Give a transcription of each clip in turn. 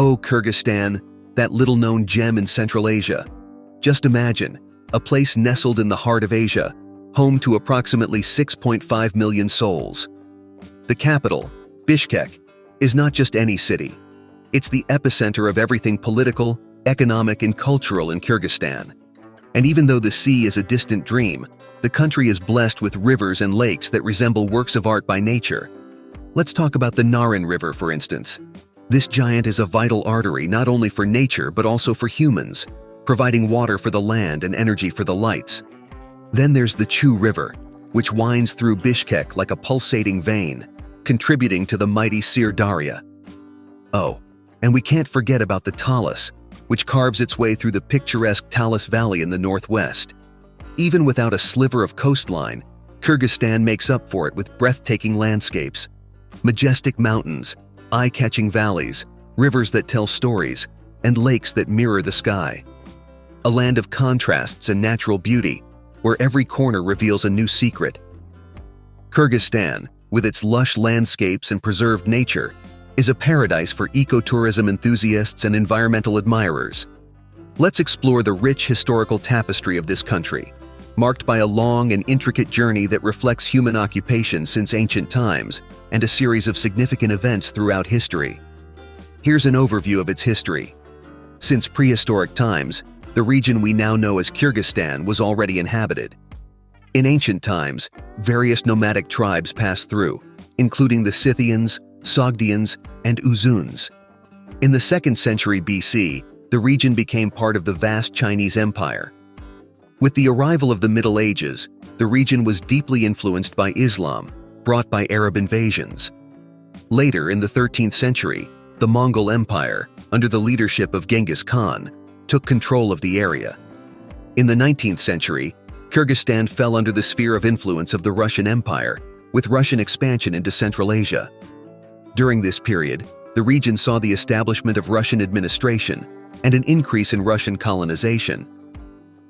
Oh, Kyrgyzstan, that little-known gem in Central Asia. Just imagine, a place nestled in the heart of Asia, home to approximately 6.5 million souls. The capital, Bishkek, is not just any city. It's the epicenter of everything political, economic, and cultural in Kyrgyzstan. And even though the sea is a distant dream, the country is blessed with rivers and lakes that resemble works of art by nature. Let's talk about the Naran River, for instance. This giant is a vital artery not only for nature but also for humans, providing water for the land and energy for the lights. Then there's the Chu River, which winds through Bishkek like a pulsating vein, contributing to the mighty Sir Darya. Oh, and we can't forget about the Talas, which carves its way through the picturesque Talas Valley in the northwest. Even without a sliver of coastline, Kyrgyzstan makes up for it with breathtaking landscapes, majestic mountains, eye-catching valleys, rivers that tell stories, and lakes that mirror the sky. A land of contrasts and natural beauty, where every corner reveals a new secret. Kyrgyzstan, with its lush landscapes and preserved nature, is a paradise for ecotourism enthusiasts and environmental admirers. Let's explore the rich historical tapestry of this country, marked by a long and intricate journey that reflects human occupation since ancient times and a series of significant events throughout history. Here's an overview of its history. Since prehistoric times, the region we now know as Kyrgyzstan was already inhabited. In ancient times, various nomadic tribes passed through, including the Scythians, Sogdians, and Uzuns. In the 2nd century BC, the region became part of the vast Chinese Empire. With the arrival of the Middle Ages, the region was deeply influenced by Islam, brought by Arab invasions. Later, in the 13th century, the Mongol Empire, under the leadership of Genghis Khan, took control of the area. In the 19th century, Kyrgyzstan fell under the sphere of influence of the Russian Empire, with Russian expansion into Central Asia. During this period, the region saw the establishment of Russian administration and an increase in Russian colonization.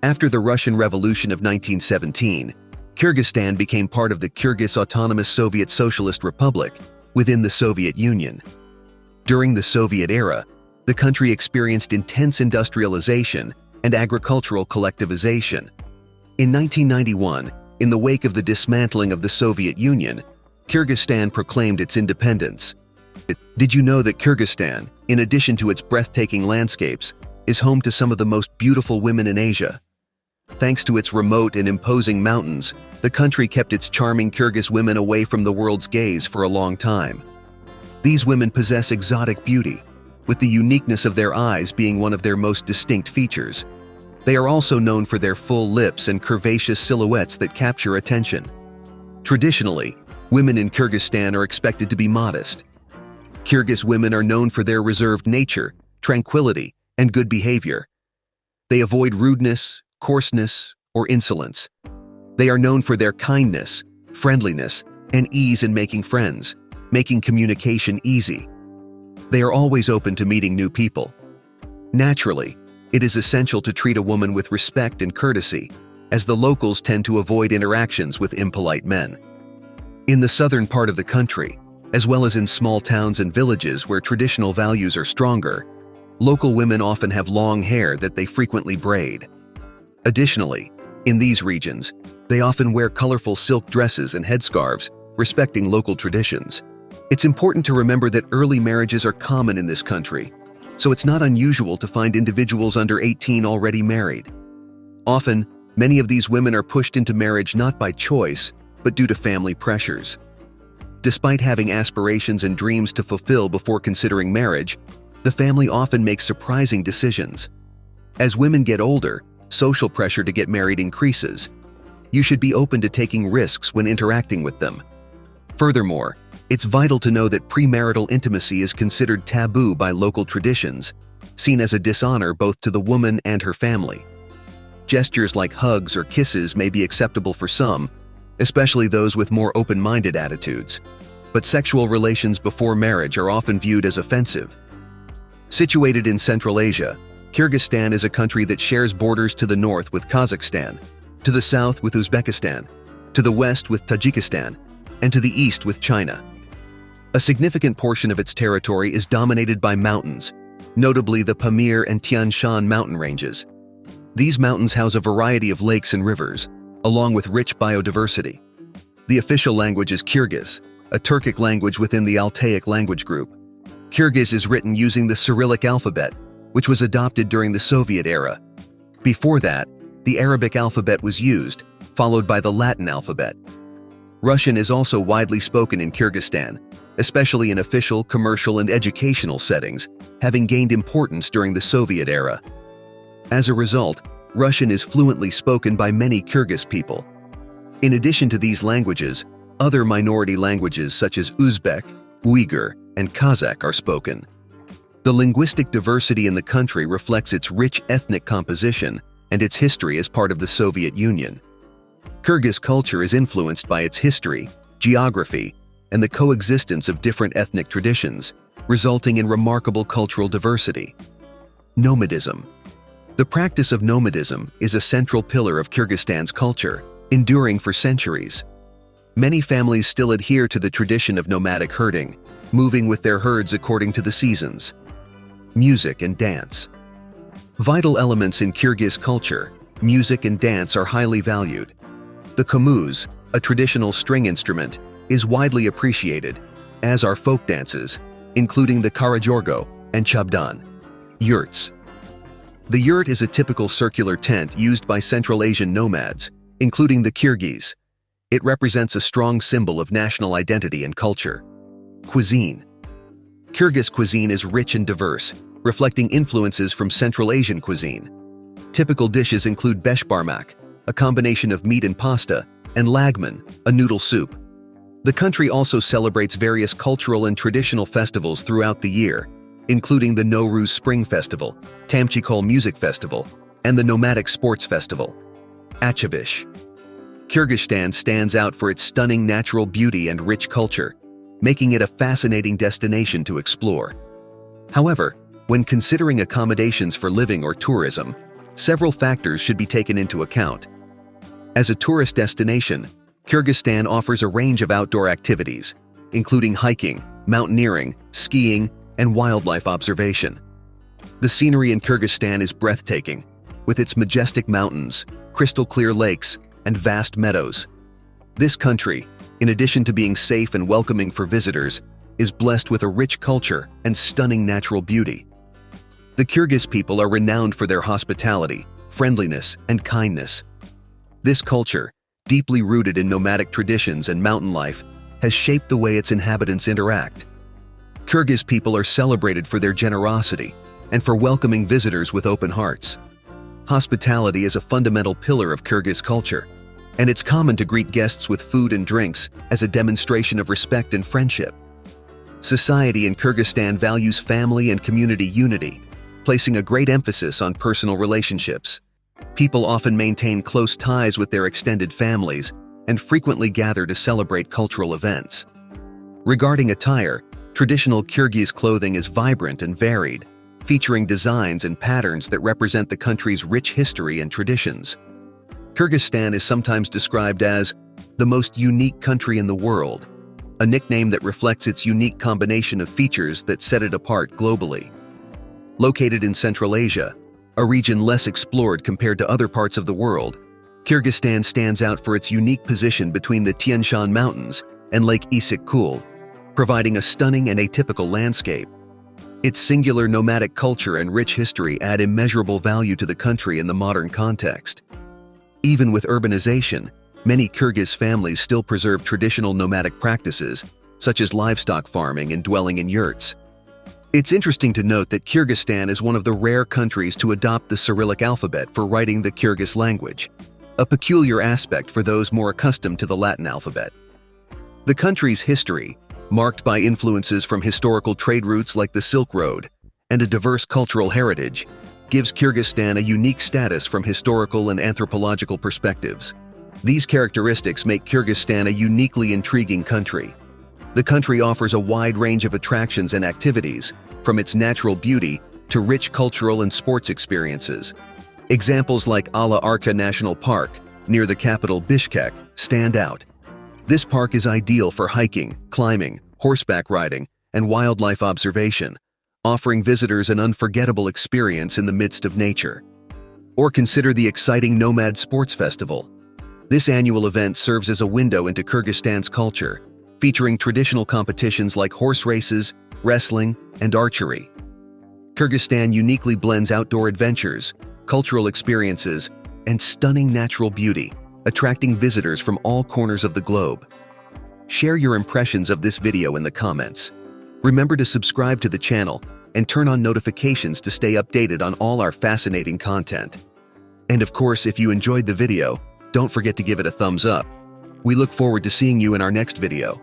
After the Russian Revolution of 1917, Kyrgyzstan became part of the Kyrgyz Autonomous Soviet Socialist Republic within the Soviet Union. During the Soviet era, the country experienced intense industrialization and agricultural collectivization. In 1991, in the wake of the dismantling of the Soviet Union, Kyrgyzstan proclaimed its independence. Did you know that Kyrgyzstan, in addition to its breathtaking landscapes, is home to some of the most beautiful women in Asia? Thanks to its remote and imposing mountains, the country kept its charming Kyrgyz women away from the world's gaze for a long time. These women possess exotic beauty, with the uniqueness of their eyes being one of their most distinct features. They are also known for their full lips and curvaceous silhouettes that capture attention. Traditionally, women in Kyrgyzstan are expected to be modest. Kyrgyz women are known for their reserved nature, tranquility, and good behavior. They avoid rudeness, coarseness, or insolence. They are known for their kindness, friendliness, and ease in making friends, making communication easy. They are always open to meeting new people. Naturally, it is essential to treat a woman with respect and courtesy, as the locals tend to avoid interactions with impolite men. In the southern part of the country, as well as in small towns and villages where traditional values are stronger, local women often have long hair that they frequently braid. Additionally, in these regions, they often wear colorful silk dresses and headscarves, respecting local traditions. It's important to remember that early marriages are common in this country, so it's not unusual to find individuals under 18 already married. Often, many of these women are pushed into marriage not by choice, but due to family pressures. Despite having aspirations and dreams to fulfill before considering marriage, the family often makes surprising decisions. As women get older, social pressure to get married increases. You should be open to taking risks when interacting with them. Furthermore, it's vital to know that premarital intimacy is considered taboo by local traditions, seen as a dishonor both to the woman and her family. Gestures like hugs or kisses may be acceptable for some, especially those with more open-minded attitudes, but sexual relations before marriage are often viewed as offensive. Situated in Central Asia, Kyrgyzstan is a country that shares borders to the north with Kazakhstan, to the south with Uzbekistan, to the west with Tajikistan, and to the east with China. A significant portion of its territory is dominated by mountains, notably the Pamir and Tian Shan mountain ranges. These mountains house a variety of lakes and rivers, along with rich biodiversity. The official language is Kyrgyz, a Turkic language within the Altaic language group. Kyrgyz is written using the Cyrillic alphabet, which was adopted during the Soviet era. Before that, the Arabic alphabet was used, followed by the Latin alphabet. Russian is also widely spoken in Kyrgyzstan, especially in official, commercial, and educational settings, having gained importance during the Soviet era. As a result, Russian is fluently spoken by many Kyrgyz people. In addition to these languages, other minority languages such as Uzbek, Uyghur, and Kazakh are spoken. The linguistic diversity in the country reflects its rich ethnic composition and its history as part of the Soviet Union. Kyrgyz culture is influenced by its history, geography, and the coexistence of different ethnic traditions, resulting in remarkable cultural diversity. Nomadism. The practice of nomadism is a central pillar of Kyrgyzstan's culture, enduring for centuries. Many families still adhere to the tradition of nomadic herding, moving with their herds according to the seasons. Music and dance. Vital elements in Kyrgyz culture, music and dance are highly valued. The kamuz, a traditional string instrument, is widely appreciated, as are folk dances, including the karajorgo and chabdan. Yurts. The yurt is a typical circular tent used by Central Asian nomads, including the Kyrgyz. It represents a strong symbol of national identity and culture. Cuisine. Kyrgyz cuisine is rich and diverse, reflecting influences from Central Asian cuisine. Typical dishes include beshbarmak, a combination of meat and pasta, and lagman, a noodle soup. The country also celebrates various cultural and traditional festivals throughout the year, including the Nowruz Spring Festival, Tamchikol Music Festival, and the Nomadic Sports Festival. Achavish. Kyrgyzstan stands out for its stunning natural beauty and rich culture, making it a fascinating destination to explore. However, when considering accommodations for living or tourism, several factors should be taken into account. As a tourist destination, Kyrgyzstan offers a range of outdoor activities, including hiking, mountaineering, skiing, and wildlife observation. The scenery in Kyrgyzstan is breathtaking, with its majestic mountains, crystal-clear lakes, and vast meadows. This country, in addition to being safe and welcoming for visitors, is blessed with a rich culture and stunning natural beauty. The Kyrgyz people are renowned for their hospitality, friendliness, and kindness. This culture, deeply rooted in nomadic traditions and mountain life, has shaped the way its inhabitants interact. Kyrgyz people are celebrated for their generosity and for welcoming visitors with open hearts. Hospitality is a fundamental pillar of Kyrgyz culture, and it's common to greet guests with food and drinks as a demonstration of respect and friendship. Society in Kyrgyzstan values family and community unity, placing a great emphasis on personal relationships. People often maintain close ties with their extended families and frequently gather to celebrate cultural events. Regarding attire, traditional Kyrgyz clothing is vibrant and varied, featuring designs and patterns that represent the country's rich history and traditions. Kyrgyzstan is sometimes described as the most unique country in the world, a nickname that reflects its unique combination of features that set it apart globally. Located in Central Asia, a region less explored compared to other parts of the world, Kyrgyzstan stands out for its unique position between the Tian Shan Mountains and Lake Issyk-Kul, providing a stunning and atypical landscape. Its singular nomadic culture and rich history add immeasurable value to the country in the modern context. Even with urbanization, many Kyrgyz families still preserve traditional nomadic practices, such as livestock farming and dwelling in yurts. It's interesting to note that Kyrgyzstan is one of the rare countries to adopt the Cyrillic alphabet for writing the Kyrgyz language, a peculiar aspect for those more accustomed to the Latin alphabet. The country's history, marked by influences from historical trade routes like the Silk Road and a diverse cultural heritage, gives Kyrgyzstan a unique status from historical and anthropological perspectives. These characteristics make Kyrgyzstan a uniquely intriguing country. The country offers a wide range of attractions and activities, from its natural beauty to rich cultural and sports experiences. Examples like Ala Arka National Park, near the capital Bishkek, stand out. This park is ideal for hiking, climbing, horseback riding, and wildlife observation, offering visitors an unforgettable experience in the midst of nature. Or consider the exciting Nomad Sports Festival. This annual event serves as a window into Kyrgyzstan's culture, featuring traditional competitions like horse races, wrestling, and archery. Kyrgyzstan uniquely blends outdoor adventures, cultural experiences, and stunning natural beauty, attracting visitors from all corners of the globe. Share your impressions of this video in the comments. Remember to subscribe to the channel and turn on notifications to stay updated on all our fascinating content. And of course, if you enjoyed the video, don't forget to give it a thumbs up. We look forward to seeing you in our next video.